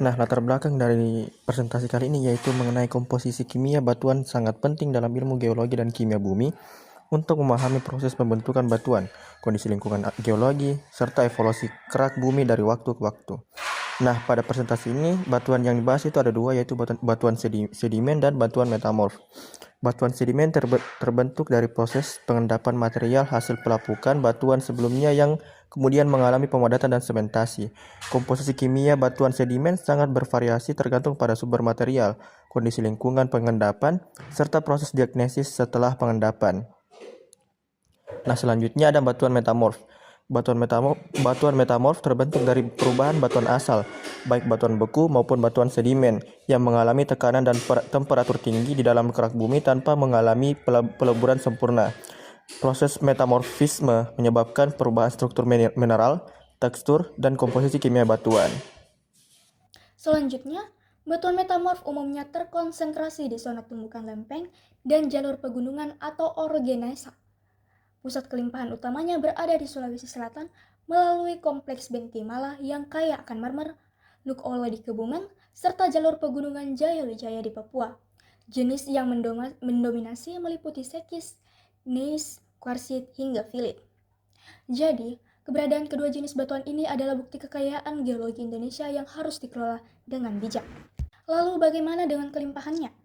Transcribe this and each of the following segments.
Nah, latar belakang dari presentasi kali ini yaitu mengenai komposisi kimia batuan sangat penting dalam ilmu geologi dan kimia bumi untuk memahami proses pembentukan batuan, kondisi lingkungan geologi, serta evolusi kerak bumi dari waktu ke waktu. Nah, pada presentasi ini, batuan yang dibahas itu ada dua, yaitu batuan sedimen dan batuan metamorf. Batuan sedimen terbentuk dari proses pengendapan material hasil pelapukan batuan sebelumnya yang kemudian mengalami pemadatan dan sementasi. Komposisi kimia batuan sedimen sangat bervariasi tergantung pada sumber material, kondisi lingkungan pengendapan, serta proses diagnosis setelah pengendapan. Nah, selanjutnya ada batuan metamorf. Batuan metamorf terbentuk dari perubahan batuan asal, baik batuan beku maupun batuan sedimen, yang mengalami tekanan dan temperatur tinggi di dalam kerak bumi tanpa mengalami peleburan sempurna. Proses metamorfisme menyebabkan perubahan struktur mineral, tekstur, dan komposisi kimia batuan. Selanjutnya, batuan metamorf umumnya terkonsentrasi di zona tumbukan lempeng dan jalur pegunungan atau orogenesa. Pusat kelimpahan utamanya berada di Sulawesi Selatan melalui kompleks Bentimala yang kaya akan marmer, Luk-Ole di Kebumen, serta jalur pegunungan Jaya Wijaya di Papua. Jenis yang mendominasi meliputi sekis, gneiss, kuarsit, hingga filit. Jadi, keberadaan kedua jenis batuan ini adalah bukti kekayaan geologi Indonesia yang harus dikelola dengan bijak. Lalu bagaimana dengan kelimpahannya?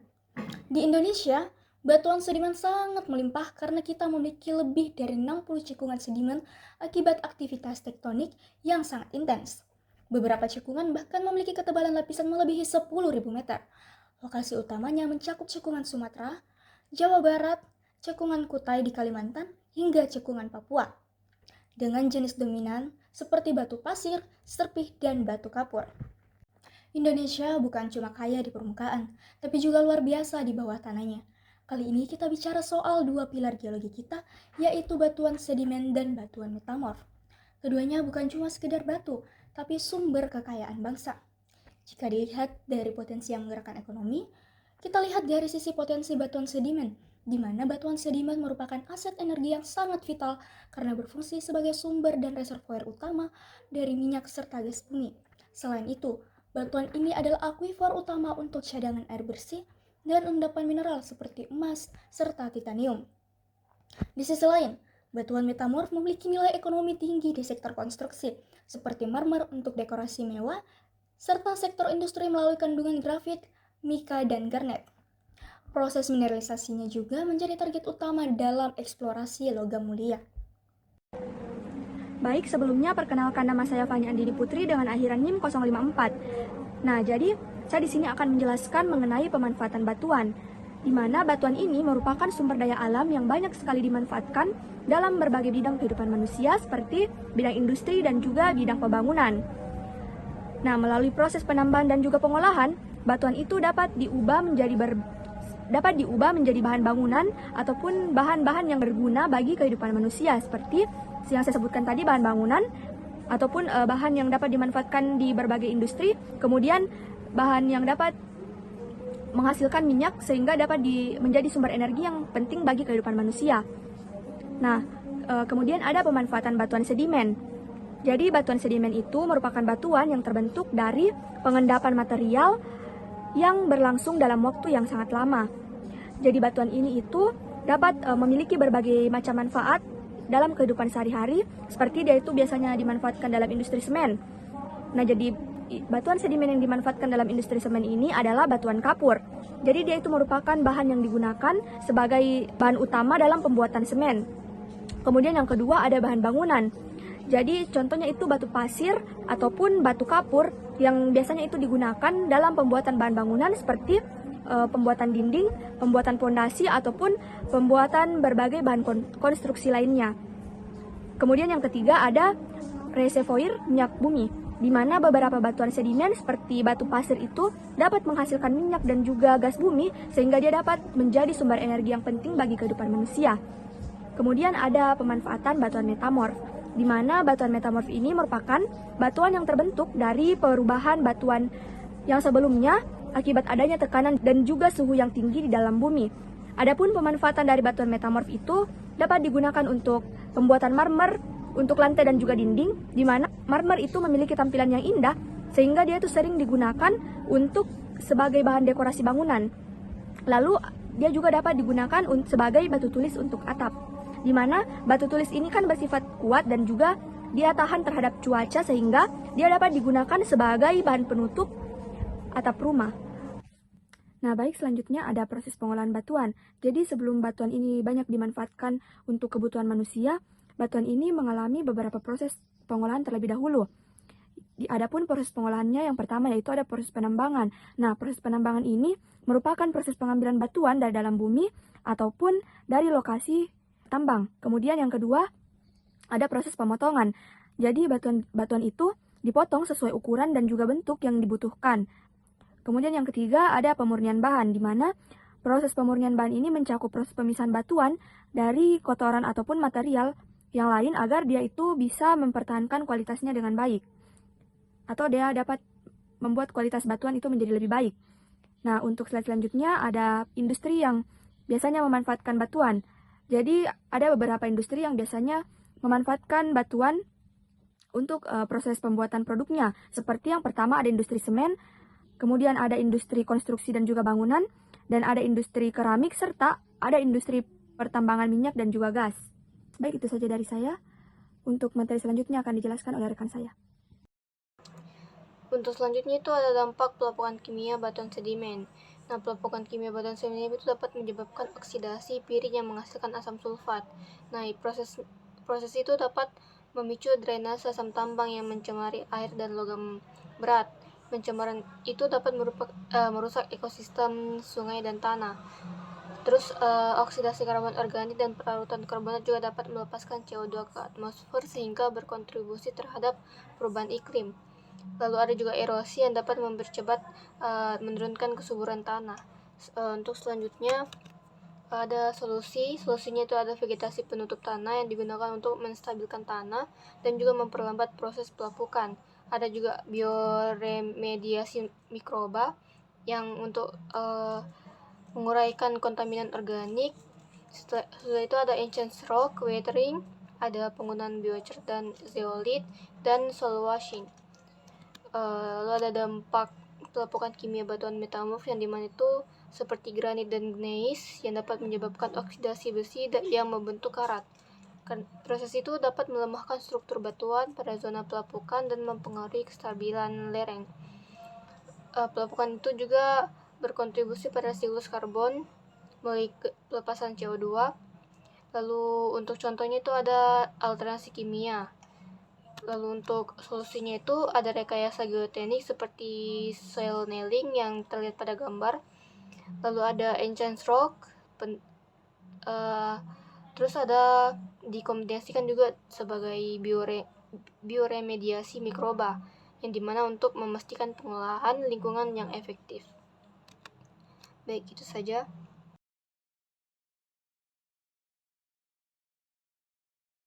Di Indonesia, batuan sedimen sangat melimpah karena kita memiliki lebih dari 60 cekungan sedimen akibat aktivitas tektonik yang sangat intens. Beberapa cekungan bahkan memiliki ketebalan lapisan melebihi 10.000 meter. Lokasi utamanya mencakup cekungan Sumatera, Jawa Barat, cekungan Kutai di Kalimantan, hingga cekungan Papua. Dengan jenis dominan seperti batu pasir, serpih, dan batu kapur. Indonesia bukan cuma kaya di permukaan, tapi juga luar biasa di bawah tanahnya. Kali ini kita bicara soal dua pilar geologi kita, yaitu batuan sedimen dan batuan metamorf. Keduanya bukan cuma sekedar batu, tapi sumber kekayaan bangsa. Jika dilihat dari potensi yang menggerakkan ekonomi, kita lihat dari sisi potensi batuan sedimen, di mana batuan sedimen merupakan aset energi yang sangat vital karena berfungsi sebagai sumber dan reservoir utama dari minyak serta gas bumi. Selain itu, batuan ini adalah akuifer utama untuk cadangan air bersih dan endapan mineral seperti emas serta titanium. Di sisi lain, batuan metamorf memiliki nilai ekonomi tinggi di sektor konstruksi, seperti marmer untuk dekorasi mewah, serta sektor industri melalui kandungan grafit, mika, dan garnet. Proses mineralisasinya juga menjadi target utama dalam eksplorasi logam mulia. Baik, sebelumnya perkenalkan nama saya Fani Andini Putri dengan akhiran NIM 054. Nah, jadi saya di sini akan menjelaskan mengenai pemanfaatan batuan, di mana batuan ini merupakan sumber daya alam yang banyak sekali dimanfaatkan dalam berbagai bidang kehidupan manusia seperti bidang industri dan juga bidang pembangunan. Nah, melalui proses penambangan dan juga pengolahan, batuan itu dapat diubah menjadi bahan bangunan ataupun bahan-bahan yang berguna bagi kehidupan manusia seperti yang saya sebutkan tadi, bahan bangunan ataupun bahan yang dapat dimanfaatkan di berbagai industri, kemudian bahan yang dapat menghasilkan minyak sehingga dapat menjadi sumber energi yang penting bagi kehidupan manusia. Nah, kemudian ada pemanfaatan batuan sedimen. Jadi batuan sedimen itu merupakan batuan yang terbentuk dari pengendapan material yang berlangsung dalam waktu yang sangat lama. Jadi batuan ini itu dapat memiliki berbagai macam manfaat dalam kehidupan sehari-hari, seperti dia itu biasanya dimanfaatkan dalam industri semen. Nah, jadi batuan sedimen yang dimanfaatkan dalam industri semen ini adalah batuan kapur. Jadi dia itu merupakan bahan yang digunakan sebagai bahan utama dalam pembuatan semen. Kemudian yang kedua ada bahan bangunan. Jadi contohnya itu batu pasir ataupun batu kapur yang biasanya itu digunakan dalam pembuatan bahan bangunan seperti pembuatan dinding, pembuatan pondasi ataupun pembuatan berbagai bahan konstruksi lainnya. Kemudian yang ketiga ada reservoir minyak bumi, di mana beberapa batuan sedimen seperti batu pasir itu dapat menghasilkan minyak dan juga gas bumi sehingga dia dapat menjadi sumber energi yang penting bagi kehidupan manusia. Kemudian ada pemanfaatan batuan metamorf, di mana batuan metamorf ini merupakan batuan yang terbentuk dari perubahan batuan yang sebelumnya akibat adanya tekanan dan juga suhu yang tinggi di dalam bumi. Adapun pemanfaatan dari batuan metamorf itu dapat digunakan untuk pembuatan marmer, untuk lantai dan juga dinding, di mana marmer itu memiliki tampilan yang indah sehingga dia itu sering digunakan untuk sebagai bahan dekorasi bangunan. Lalu dia juga dapat digunakan sebagai batu tulis untuk atap, di mana batu tulis ini kan bersifat kuat dan juga dia tahan terhadap cuaca, sehingga dia dapat digunakan sebagai bahan penutup atap rumah. Nah, baik, selanjutnya ada proses pengolahan batuan. Jadi sebelum batuan ini banyak dimanfaatkan untuk kebutuhan manusia, batuan ini mengalami beberapa proses pengolahan terlebih dahulu. Adapun proses pengolahannya yang pertama yaitu ada proses penambangan. Nah, proses penambangan ini merupakan proses pengambilan batuan dari dalam bumi ataupun dari lokasi tambang. Kemudian yang kedua ada proses pemotongan. Jadi batuan itu dipotong sesuai ukuran dan juga bentuk yang dibutuhkan. Kemudian yang ketiga ada pemurnian bahan, di mana proses pemurnian bahan ini mencakup proses pemisahan batuan dari kotoran ataupun material yang lain agar dia itu bisa mempertahankan kualitasnya dengan baik, atau dia dapat membuat kualitas batuan itu menjadi lebih baik. Nah, untuk slide selanjutnya ada industri yang biasanya memanfaatkan batuan. Jadi ada beberapa industri yang biasanya memanfaatkan batuan untuk proses pembuatan produknya. Seperti yang pertama ada industri semen, kemudian ada industri konstruksi dan juga bangunan, dan ada industri keramik, serta ada industri pertambangan minyak dan juga gas. Baik, itu saja dari saya. Untuk materi selanjutnya akan dijelaskan oleh rekan saya. Untuk selanjutnya itu ada dampak pelapukan kimia batuan sedimen. Nah, pelapukan kimia batuan sedimen itu dapat menyebabkan oksidasi piring yang menghasilkan asam sulfat. Nah, proses itu dapat memicu drainase asam tambang yang mencemari air dan logam berat. Pencemaran itu dapat merusak ekosistem sungai dan tanah. Terus oksidasi karbon organik dan pelarutan karbonat juga dapat melepaskan CO2 ke atmosfer sehingga berkontribusi terhadap perubahan iklim. Lalu ada juga erosi yang dapat mempercepat menurunkan kesuburan tanah. Untuk selanjutnya ada solusinya itu ada vegetasi penutup tanah yang digunakan untuk menstabilkan tanah dan juga memperlambat proses pelapukan. Ada juga bioremediasi mikroba yang untuk menguraikan kontaminan organik. Setelah itu ada enhanced rock weathering, ada penggunaan biochar dan zeolit, dan soil washing. Lalu ada dampak pelapukan kimia batuan metamorf yang dimana itu seperti granit dan gneiss yang dapat menyebabkan oksidasi besi yang membentuk karat. Proses itu dapat melemahkan struktur batuan pada zona pelapukan dan mempengaruhi kestabilan lereng. Pelapukan itu juga berkontribusi pada siklus karbon melalui pelepasan CO2. Lalu untuk contohnya itu ada alternasi kimia. Lalu untuk solusinya itu ada rekayasa geoteknik seperti soil nailing yang terlihat pada gambar. Lalu ada enhanced rock, terus ada dikombinasikan juga sebagai bioremediasi mikroba yang dimana untuk memastikan pengolahan lingkungan yang efektif. Baik, itu saja.